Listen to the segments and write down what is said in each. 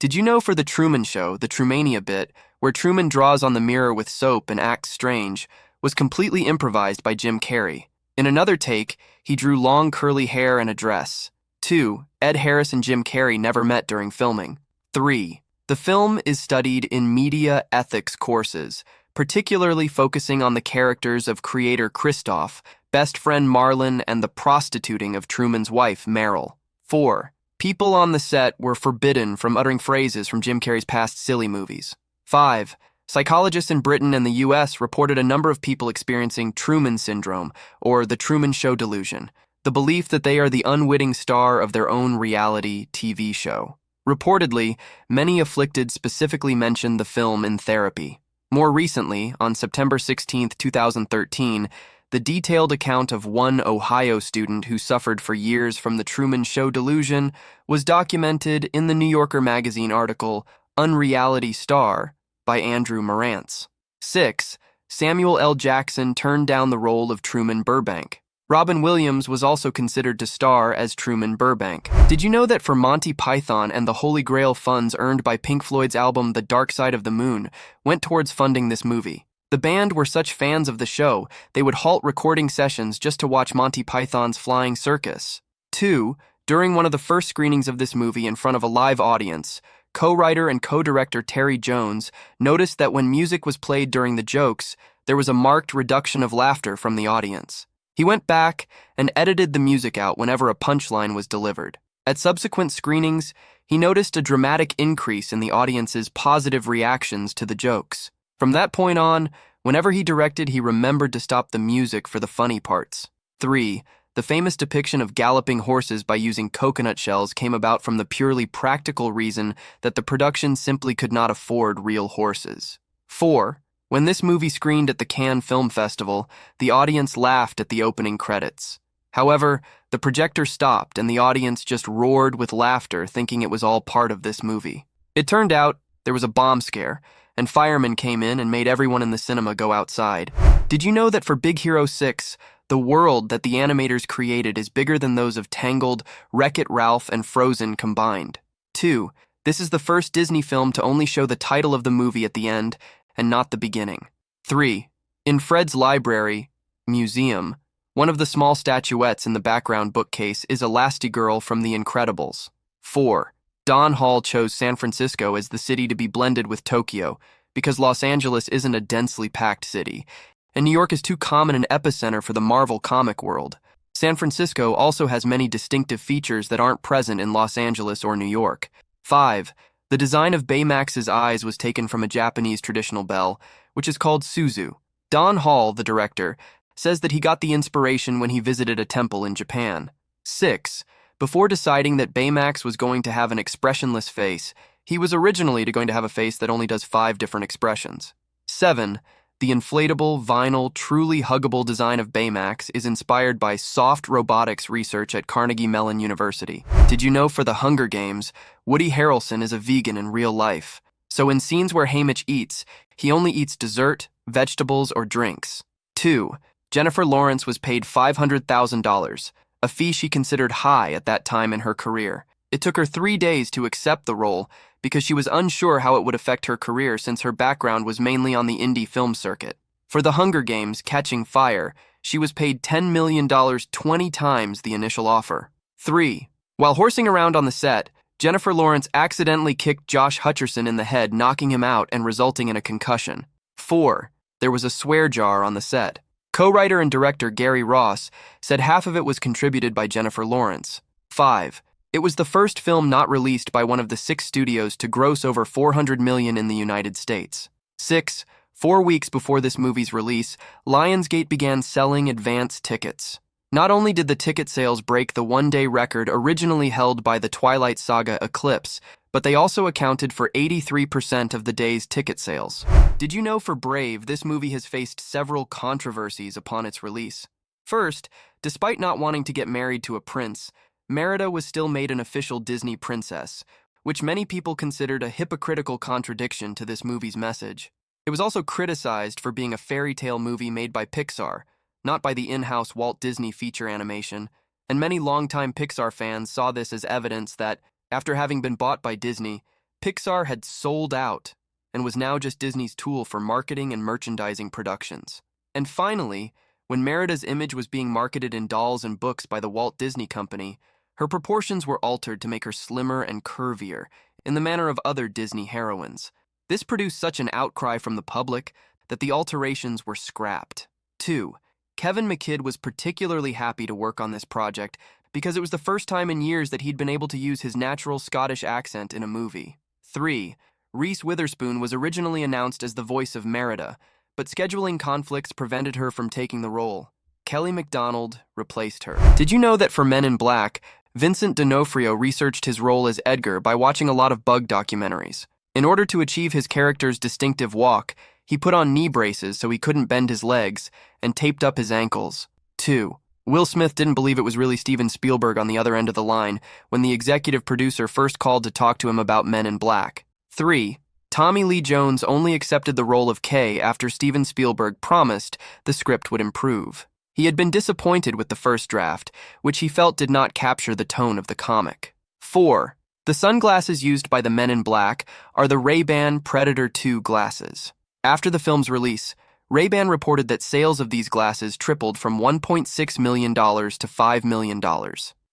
Did you know for The Truman Show, the Trumania bit, where Truman draws on the mirror with soap and acts strange, was completely improvised by Jim Carrey? In another take, he drew long curly hair and a dress. 2. Ed Harris and Jim Carrey never met during filming. 3. The film is studied in media ethics courses, particularly focusing on the characters of creator Christoph, best friend Marlon, and the prostituting of Truman's wife, Meryl. 4. People on the set were forbidden from uttering phrases from Jim Carrey's past silly movies. 5. Psychologists in Britain and the US reported a number of people experiencing Truman syndrome, or the Truman Show delusion, the belief that they are the unwitting star of their own reality TV show. Reportedly, many afflicted specifically mentioned the film in therapy. More recently, on September 16, 2013, the detailed account of one Ohio student who suffered for years from the Truman Show delusion was documented in the New Yorker magazine article Unreality Star by Andrew Marantz. 6. Samuel L. Jackson turned down the role of Truman Burbank. Robin Williams was also considered to star as Truman Burbank. Did you know that for Monty Python and the Holy Grail funds earned by Pink Floyd's album The Dark Side of the Moon went towards funding this movie? The band were such fans of the show, they would halt recording sessions just to watch Monty Python's Flying Circus. 2. During one of the first screenings of this movie in front of a live audience, co-writer and co-director Terry Jones noticed that when music was played during the jokes, there was a marked reduction of laughter from the audience. He went back and edited the music out whenever a punchline was delivered. At subsequent screenings, he noticed a dramatic increase in the audience's positive reactions to the jokes. From that point on, whenever he directed, he remembered to stop the music for the funny parts. 3. The famous depiction of galloping horses by using coconut shells came about from the purely practical reason that the production simply could not afford real horses. 4. When this movie screened at the Cannes Film Festival, the audience laughed at the opening credits. However, the projector stopped and the audience just roared with laughter, thinking it was all part of this movie. It turned out there was a bomb scare, and firemen came in and made everyone in the cinema go outside. Did you know that for Big Hero 6, the world that the animators created is bigger than those of Tangled, Wreck-It Ralph, and Frozen combined? 2. This is the first Disney film to only show the title of the movie at the end and not the beginning. 3. In Fred's library, museum, one of the small statuettes in the background bookcase is Elastigirl from The Incredibles. 4. Don Hall chose San Francisco as the city to be blended with Tokyo because Los Angeles isn't a densely packed city, and New York is too common an epicenter for the Marvel comic world. San Francisco also has many distinctive features that aren't present in Los Angeles or New York. 5. The design of Baymax's eyes was taken from a Japanese traditional bell, which is called Suzu. Don Hall, the director, says that he got the inspiration when he visited a temple in Japan. 6. Before deciding that Baymax was going to have an expressionless face, he was originally going to have a face that only does 5 different expressions. 7. The inflatable, vinyl, truly huggable design of Baymax is inspired by soft robotics research at Carnegie Mellon University. Did you know for The Hunger Games, Woody Harrelson is a vegan in real life? So in scenes where Haymitch eats, he only eats dessert, vegetables, or drinks. 2. Jennifer Lawrence was paid $500,000, a fee she considered high at that time in her career. It took her 3 days to accept the role because she was unsure how it would affect her career since her background was mainly on the indie film circuit. For The Hunger Games, Catching Fire, she was paid $10 million, 20 times the initial offer. 3. While horsing around on the set, Jennifer Lawrence accidentally kicked Josh Hutcherson in the head, knocking him out and resulting in a concussion. 4. There was a swear jar on the set. Co-writer and director Gary Ross said half of it was contributed by Jennifer Lawrence. 5. It was the first film not released by one of the 6 studios to gross over $400 million in the United States. 6. 4 weeks before this movie's release, Lionsgate began selling advance tickets. Not only did the ticket sales break the one-day record originally held by the Twilight Saga Eclipse, but they also accounted for 83% of the day's ticket sales. Did you know for Brave, this movie has faced several controversies upon its release? First, despite not wanting to get married to a prince, Merida was still made an official Disney princess, which many people considered a hypocritical contradiction to this movie's message. It was also criticized for being a fairy tale movie made by Pixar, not by the in-house Walt Disney feature animation, and many longtime Pixar fans saw this as evidence that, after having been bought by Disney, Pixar had sold out and was now just Disney's tool for marketing and merchandising productions. And finally, when Merida's image was being marketed in dolls and books by the Walt Disney Company, her proportions were altered to make her slimmer and curvier, in the manner of other Disney heroines. This produced such an outcry from the public that the alterations were scrapped. 2. Kevin McKidd was particularly happy to work on this project because it was the first time in years that he'd been able to use his natural Scottish accent in a movie. 3. Reese Witherspoon was originally announced as the voice of Merida, but scheduling conflicts prevented her from taking the role. Kelly MacDonald replaced her. Did you know that for Men in Black, Vincent D'Onofrio researched his role as Edgar by watching a lot of bug documentaries? In order to achieve his character's distinctive walk, he put on knee braces so he couldn't bend his legs and taped up his ankles. 2. Will Smith didn't believe it was really Steven Spielberg on the other end of the line when the executive producer first called to talk to him about Men in Black. 3. Tommy Lee Jones only accepted the role of Kay after Steven Spielberg promised the script would improve. He had been disappointed with the first draft, which he felt did not capture the tone of the comic. 4. The sunglasses used by the Men in Black are the Ray-Ban Predator 2 glasses. After the film's release, Ray-Ban reported that sales of these glasses tripled from $1.6 million to $5 million.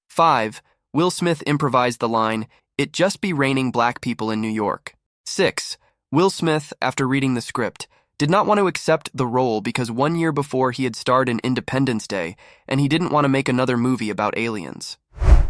5. Will Smith improvised the line, "It just be raining black people in New York." 6. Will Smith, after reading the script, did not want to accept the role because 1 year before he had starred in Independence Day, and he didn't want to make another movie about aliens.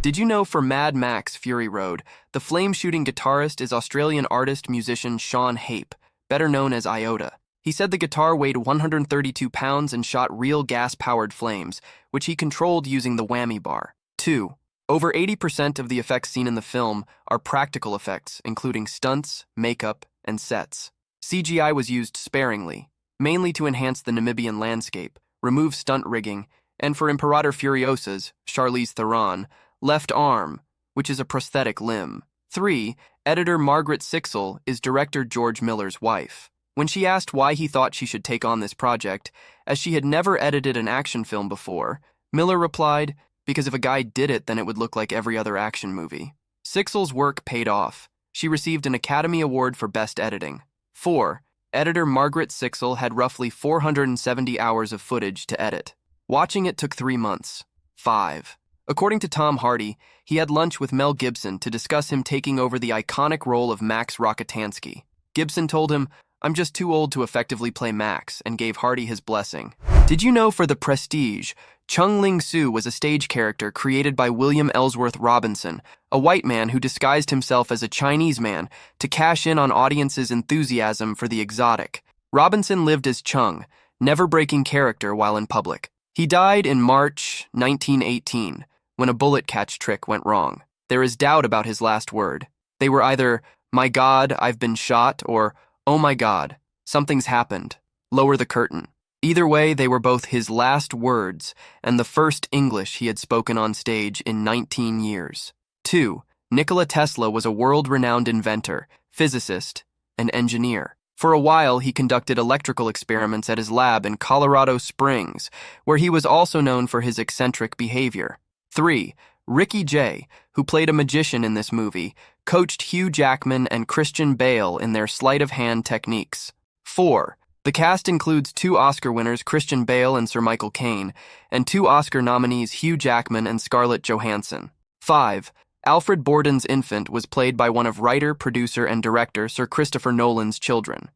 Did you know for Mad Max Fury Road, the flame-shooting guitarist is Australian artist-musician Sean Hape, better known as Iota? He said the guitar weighed 132 pounds and shot real gas-powered flames, which he controlled using the whammy bar. 2. Over 80% of the effects seen in the film are practical effects, including stunts, makeup, and sets. CGI was used sparingly, mainly to enhance the Namibian landscape, remove stunt rigging, and for Imperator Furiosa's, Charlize Theron, left arm, which is a prosthetic limb. 3. Editor Margaret Sixel is director George Miller's wife. When she asked why he thought she should take on this project, as she had never edited an action film before, Miller replied, "Because if a guy did it, then it would look like every other action movie." Sixel's work paid off. She received an Academy Award for Best Editing. 4. Editor Margaret Sixel had roughly 470 hours of footage to edit. Watching it took 3 months. 5. According to Tom Hardy, he had lunch with Mel Gibson to discuss him taking over the iconic role of Max Rockatansky. Gibson told him, "I'm just too old to effectively play Max," and gave Hardy his blessing. Did you know for The Prestige, Chung Ling-soo was a stage character created by William Ellsworth Robinson, a white man who disguised himself as a Chinese man to cash in on audiences' enthusiasm for the exotic. Robinson lived as Chung, never breaking character while in public. He died in March 1918, when a bullet catch trick went wrong. There is doubt about his last word. They were either, "My God, I've been shot," or, "Oh my God, something's happened. Lower the curtain." Either way, they were both his last words and the first English he had spoken on stage in 19 years. 2. Nikola Tesla was a world-renowned inventor, physicist, and engineer. For a while, he conducted electrical experiments at his lab in Colorado Springs, where he was also known for his eccentric behavior. 3. Ricky Jay, who played a magician in this movie, coached Hugh Jackman and Christian Bale in their sleight-of-hand techniques. 4. The cast includes 2 Oscar winners, Christian Bale and Sir Michael Caine, and 2 Oscar nominees, Hugh Jackman and Scarlett Johansson. 5. Alfred Borden's infant was played by one of writer, producer, and director Sir Christopher Nolan's children.